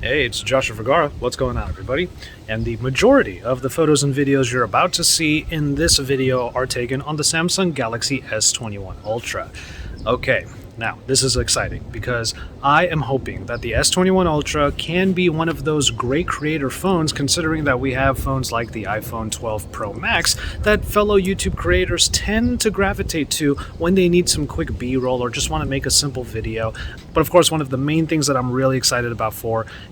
Hey, it's Joshua Vergara. What's going on, everybody? And the majority of the photos and videos you're about to see in this video are taken on the Samsung Galaxy S21 Ultra. Okay, now this is exciting because I am hoping that the S21 Ultra can be one of those great creator phones, considering that we have phones like the iPhone 12 Pro Max that fellow YouTube creators tend to gravitate to when they need some quick B-roll or just want to make a simple video. But of course, one of the main things that I'm really excited about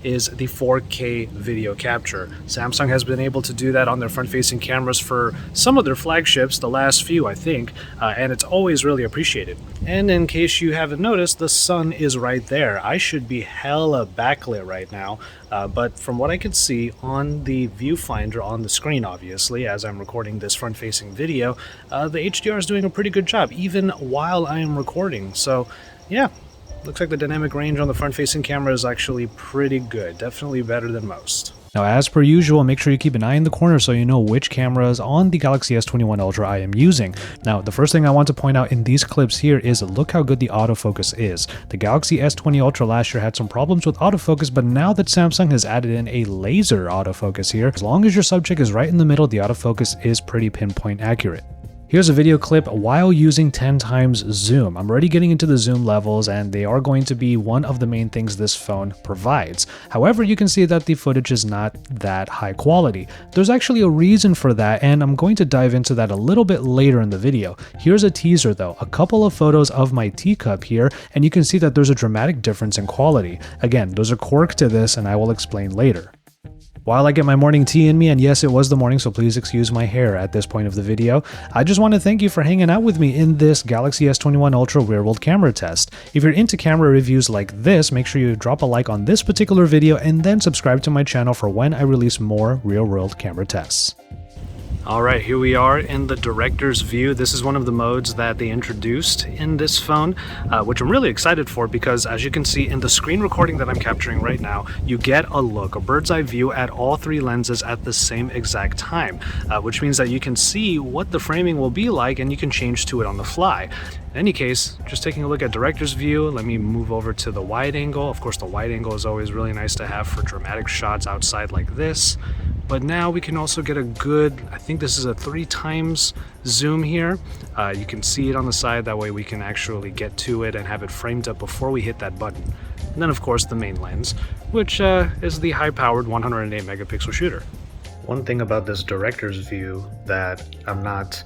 is the 4K video capture. Samsung has been able to do that on their front-facing cameras for some of their flagships, the last few I think, and it's always really appreciated. And in case you haven't noticed, the sun is right there. I should be hella backlit right now, but from what I can see on the viewfinder on the screen, obviously, as I'm recording this front-facing video, the HDR is doing a pretty good job, even while I am recording. So, yeah. Looks like the dynamic range on the front-facing camera is actually pretty good, definitely better than most. Now, as per usual, make sure you keep an eye in the corner so you know which cameras on the Galaxy S21 Ultra I am using. Now, the first thing I want to point out in these clips here is look how good the autofocus is. The Galaxy S20 Ultra last year had some problems with autofocus, but now that Samsung has added in a laser autofocus here, as long as your subject is right in the middle, the autofocus is pretty pinpoint accurate. Here's a video clip while using 10 times zoom. I'm already getting into the zoom levels, and they are going to be one of the main things this phone provides. However, you can see that the footage is not that high quality. There's actually a reason for that, and I'm going to dive into that a little bit later in the video. Here's a teaser though, a couple of photos of my teacup here, and you can see that there's a dramatic difference in quality. Again, there's a quirk to this, and I will explain later. While I get my morning tea in me, and yes, it was the morning, so please excuse my hair at this point of the video, I just want to thank you for hanging out with me in this Galaxy S21 Ultra real-world camera test. If you're into camera reviews like this, make sure you drop a like on this particular video and then subscribe to my channel for when I release more real-world camera tests. Alright, here we are in the director's view. This is one of the modes that they introduced in this phone, which I'm really excited for because, as you can see in the screen recording that I'm capturing right now, you get a look, a bird's eye view at all three lenses at the same exact time, which means that you can see what the framing will be like and you can change to it on the fly. In any case, just taking a look at director's view, let me move over to the wide angle. Of course, the wide angle is always really nice to have for dramatic shots outside like this. But now we can also get a good, I think this is a 3 times zoom here. You can see it on the side, that way we can actually get to it and have it framed up before we hit that button. And then of course the main lens, which is the high-powered 108 megapixel shooter. One thing about this director's view that I'm not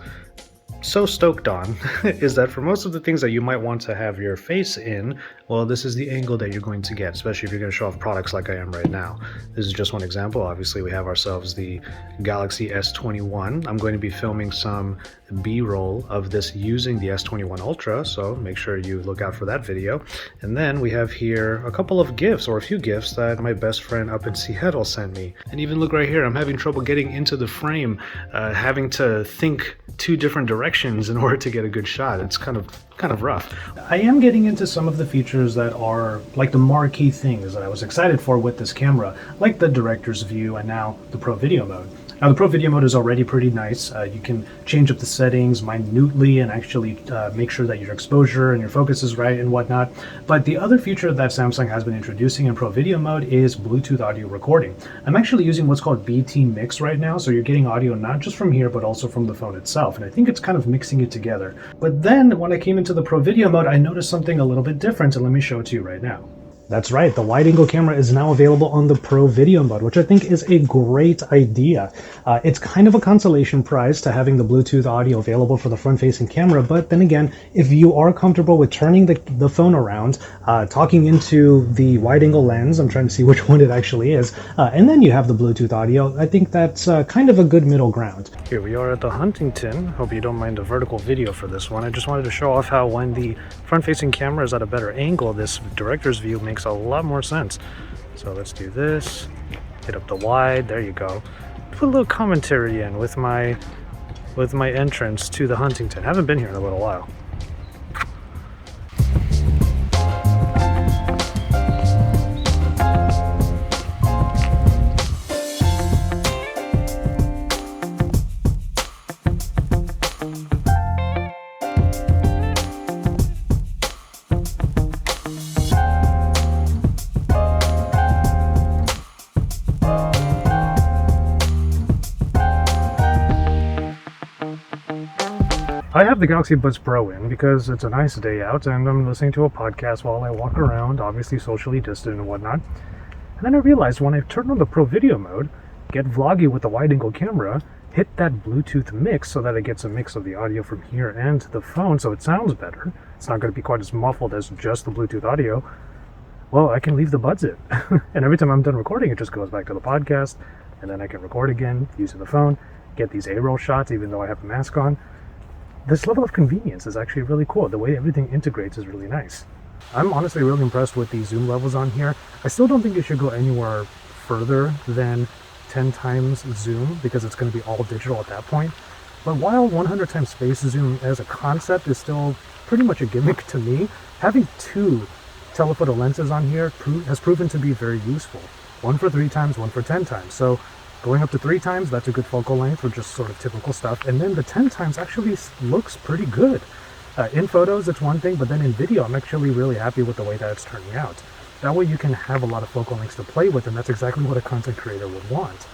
so stoked on is that for most of the things that you might want to have your face in, well, this is the angle that you're going to get, especially if you're going to show off products like I am right now. This is just one example. Obviously, we have ourselves the Galaxy S21. I'm going to be filming some B-roll of this using the S21 Ultra, so make sure you look out for that video. And then we have here a couple of GIFs, or a few GIFs that my best friend up in Seattle sent me. And even look right here, I'm having trouble getting into the frame, having to think 2 different directions in order to get a good shot. It's kind of rough. I am getting into some of the features that are like the marquee things that I was excited for with this camera, like the director's view and now the Pro Video mode. Now the Pro Video mode is already pretty nice. You can change up the settings minutely and actually make sure that your exposure and your focus is right and whatnot. But the other feature that Samsung has been introducing in Pro Video mode is Bluetooth audio recording. I'm actually using what's called BT Mix right now, so you're getting audio not just from here but also from the phone itself, and I think it's kind of mixing it together. But then when I came into the Pro Video mode, I noticed something a little bit different, and let me show it to you right now. That's right, the wide-angle camera is now available on the Pro Video mode, which I think is a great idea. It's kind of a consolation prize to having the Bluetooth audio available for the front-facing camera, but then again, if you are comfortable with turning the phone around, talking into the wide-angle lens, I'm trying to see which one it actually is, and then you have the Bluetooth audio, I think that's kind of a good middle ground. Here we are at the Huntington. Hope you don't mind a vertical video for this one. I just wanted to show off how when the front-facing camera is at a better angle, this director's view makes a lot more sense. So let's do this, hit up the wide, there you go. Put a little commentary in with my entrance to the Huntington. Haven't been here in a little while. I have the Galaxy Buds Pro in because it's a nice day out and I'm listening to a podcast while I walk around, obviously socially distant and whatnot. And then I realized when I turn on the Pro Video mode, get vloggy with the wide-angle camera, hit that Bluetooth mix so that it gets a mix of the audio from here and the phone so it sounds better. It's not going to be quite as muffled as just the Bluetooth audio. Well, I can leave the buds in. And every time I'm done recording, it just goes back to the podcast, and then I can record again using the phone, get these A-roll shots even though I have a mask on. This level of convenience is actually really cool. The way everything integrates is really nice. I'm honestly really impressed with the zoom levels on here. I still don't think you should go anywhere further than 10 times zoom because it's going to be all digital at that point. But while 100 times space zoom as a concept is still pretty much a gimmick to me, having two telephoto lenses on here has proven to be very useful. One for 3 times, one for 10 times. So going up to 3 times, that's a good focal length for just sort of typical stuff. And then the 10 times actually looks pretty good. In photos, it's one thing, but then in video, I'm actually really happy with the way that it's turning out. That way you can have a lot of focal lengths to play with, and that's exactly what a content creator would want.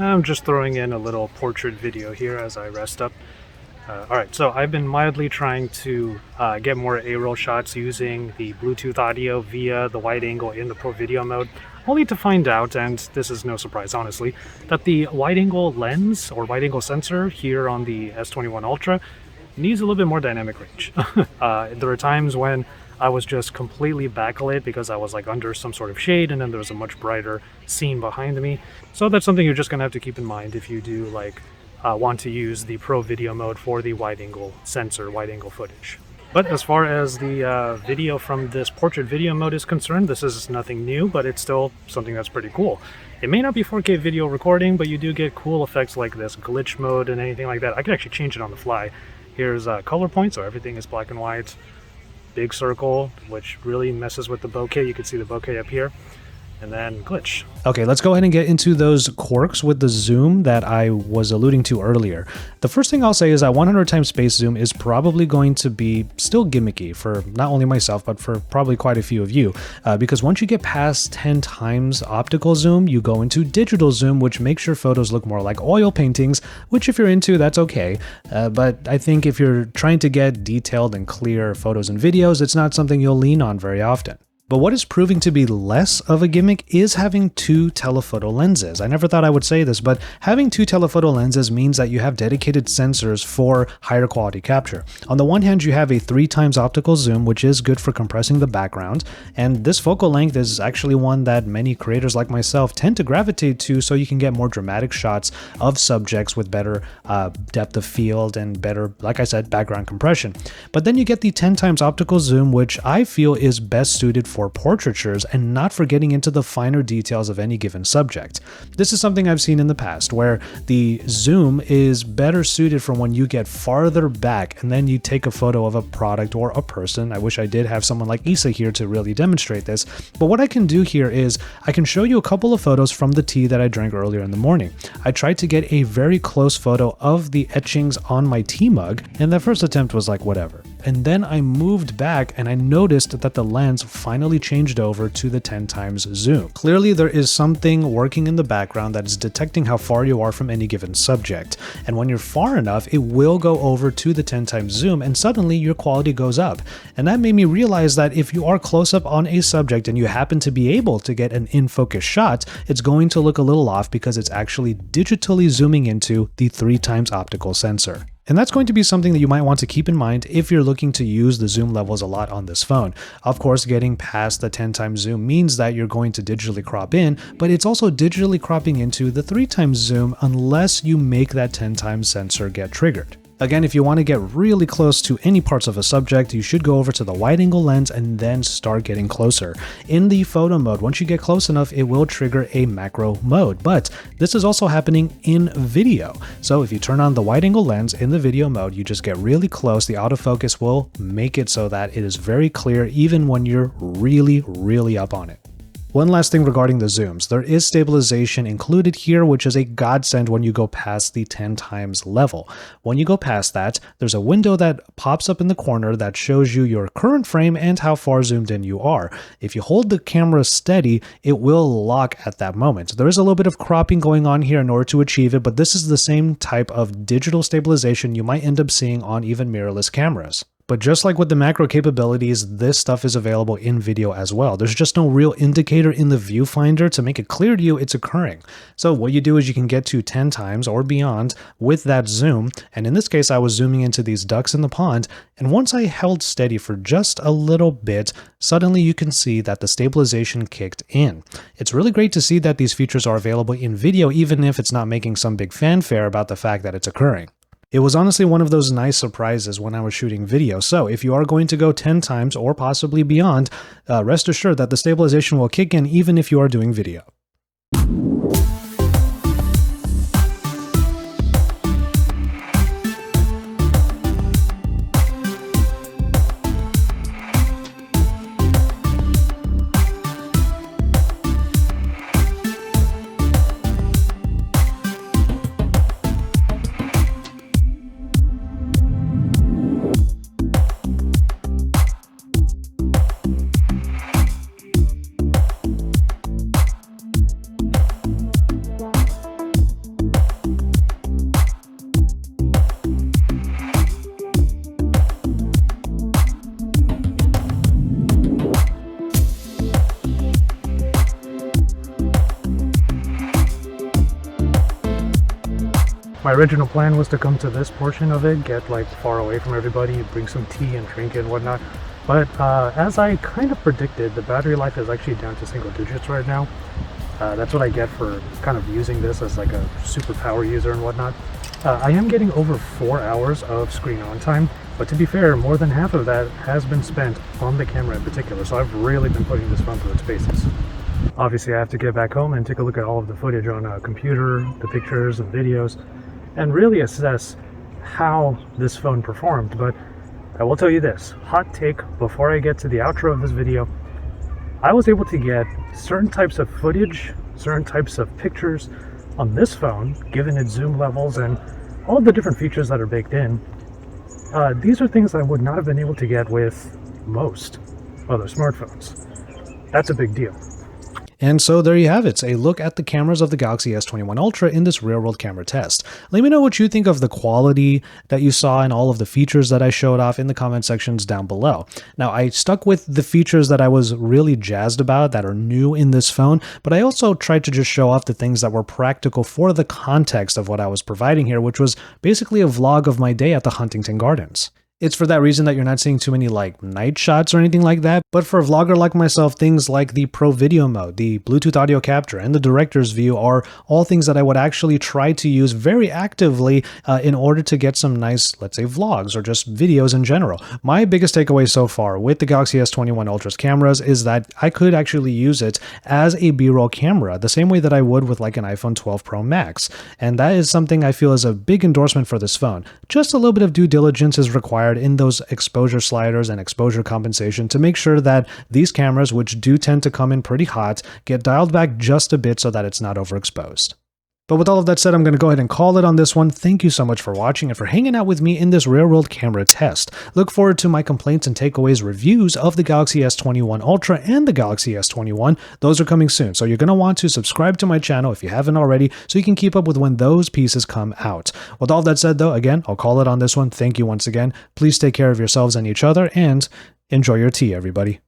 I'm just throwing in a little portrait video here as I rest up. Alright, so I've been mildly trying to get more A-roll shots using the Bluetooth audio via the wide angle in the Pro Video mode, only to find out, and this is no surprise honestly, that the wide angle lens or wide angle sensor here on the S21 Ultra needs a little bit more dynamic range. There are times when I was just completely backlit because I was like under some sort of shade, and then there was a much brighter scene behind me. So that's something you're just gonna have to keep in mind if you do like want to use the Pro Video mode for the wide angle sensor, wide angle footage. But as far as the video from this portrait video mode is concerned, this is nothing new, but it's still something that's pretty cool. It may not be 4K video recording, but you do get cool effects like this glitch mode and anything like that. I can actually change it on the fly. Here's color point, so everything is black and white. Big circle, which really messes with the bokeh. You can see the bokeh up here. And then glitch. Okay, let's go ahead and get into those quirks with the zoom that I was alluding to earlier. The first thing I'll say is that 100 times space zoom is probably going to be still gimmicky for not only myself, but for probably quite a few of you. Because once you get past 10 times optical zoom, you go into digital zoom, which makes your photos look more like oil paintings, which if you're into, that's okay. But I think if you're trying to get detailed and clear photos and videos, it's not something you'll lean on very often. But what is proving to be less of a gimmick is having 2 telephoto lenses. I never thought I would say this, but having 2 telephoto lenses means that you have dedicated sensors for higher quality capture. On the one hand, you have a 3 times optical zoom, which is good for compressing the background, and this focal length is actually one that many creators like myself tend to gravitate to, so you can get more dramatic shots of subjects with better depth of field and better, like I said, background compression. But then you get the 10 times optical zoom, which I feel is best suited for portraitures and not for getting into the finer details of any given subject. This is something I've seen in the past where the zoom is better suited for when you get farther back and then you take a photo of a product or a person. I wish I did have someone like Issa here to really demonstrate this, but what I can do here is I can show you a couple of photos from the tea that I drank earlier in the morning. I tried to get a very close photo of the etchings on my tea mug, and the first attempt was like whatever. And then I moved back and I noticed that the lens finally changed over to the 10 times zoom. Clearly there is something working in the background that is detecting how far you are from any given subject. And when you're far enough, it will go over to the 10 times zoom and suddenly your quality goes up. And that made me realize that if you are close up on a subject and you happen to be able to get an in-focus shot, it's going to look a little off because it's actually digitally zooming into the 3 times optical sensor. And that's going to be something that you might want to keep in mind if you're looking to use the zoom levels a lot on this phone. Of course, getting past the 10 times zoom means that you're going to digitally crop in, but it's also digitally cropping into the 3 times zoom unless you make that 10 times sensor get triggered. Again, if you want to get really close to any parts of a subject, you should go over to the wide-angle lens and then start getting closer. In the photo mode, once you get close enough, it will trigger a macro mode, but this is also happening in video. So if you turn on the wide-angle lens in the video mode, you just get really close, the autofocus will make it so that it is very clear even when you're really up on it. One last thing regarding the zooms, there is stabilization included here, which is a godsend when you go past the 10 times level. When you go past that, there's a window that pops up in the corner that shows you your current frame and how far zoomed in you are. If you hold the camera steady, it will lock at that moment. There is a little bit of cropping going on here in order to achieve it, but this is the same type of digital stabilization you might end up seeing on even mirrorless cameras. But just like with the macro capabilities, this stuff is available in video as well. There's just no real indicator in the viewfinder to make it clear to you it's occurring. So what you do is you can get to 10 times or beyond with that zoom. And in this case, I was zooming into these ducks in the pond. And once I held steady for just a little bit, suddenly you can see that the stabilization kicked in. It's really great to see that these features are available in video, even if it's not making some big fanfare about the fact that it's occurring. It was honestly one of those nice surprises when I was shooting video, so if you are going to go 10 times or possibly beyond, rest assured that the stabilization will kick in even if you are doing video. My original plan was to come to this portion of it, get like far away from everybody, bring some tea and drink and whatnot. But as I kind of predicted, the battery life is actually down to single digits right now. That's what I get for kind of using this as like a super power user and whatnot. I am getting over 4 hours of screen on time, but to be fair, more than half of that has been spent on the camera in particular, so I've really been putting this phone through its paces. Obviously, I have to get back home and take a look at all of the footage on a computer, the pictures and videos, and really assess how this phone performed. But I will tell you this, hot take before I get to the outro of this video, I was able to get certain types of footage, certain types of pictures on this phone, given its zoom levels and all the different features that are baked in. These are things I would not have been able to get with most other smartphones. That's a big deal. And so there you have it, a look at the cameras of the Galaxy S21 Ultra in this real-world camera test. Let me know what you think of the quality that you saw and all of the features that I showed off in the comment sections down below. Now, I stuck with the features that I was really jazzed about that are new in this phone, but I also tried to just show off the things that were practical for the context of what I was providing here, which was basically a vlog of my day at the Huntington Gardens. It's for that reason that you're not seeing too many like night shots or anything like that, but for a vlogger like myself, things like the Pro Video mode, the Bluetooth audio capture, and the director's view are all things that I would actually try to use very actively in order to get some nice, let's say, vlogs or just videos in general. My biggest takeaway so far with the Galaxy S21 Ultra's cameras is that I could actually use it as a B-roll camera, the same way that I would with like an iPhone 12 Pro Max. And that is something I feel is a big endorsement for this phone. Just a little bit of due diligence is required in those exposure sliders and exposure compensation to make sure that these cameras, which do tend to come in pretty hot, get dialed back just a bit so that it's not overexposed. But with all of that said, I'm going to go ahead and call it on this one. Thank you so much for watching and for hanging out with me in this real-world camera test. Look forward to my complaints and takeaways reviews of the Galaxy S21 Ultra and the Galaxy S21. Those are coming soon, so you're going to want to subscribe to my channel if you haven't already so you can keep up with when those pieces come out. With all that said, though, again, I'll call it on this one. Thank you once again. Please take care of yourselves and each other, and enjoy your tea, everybody.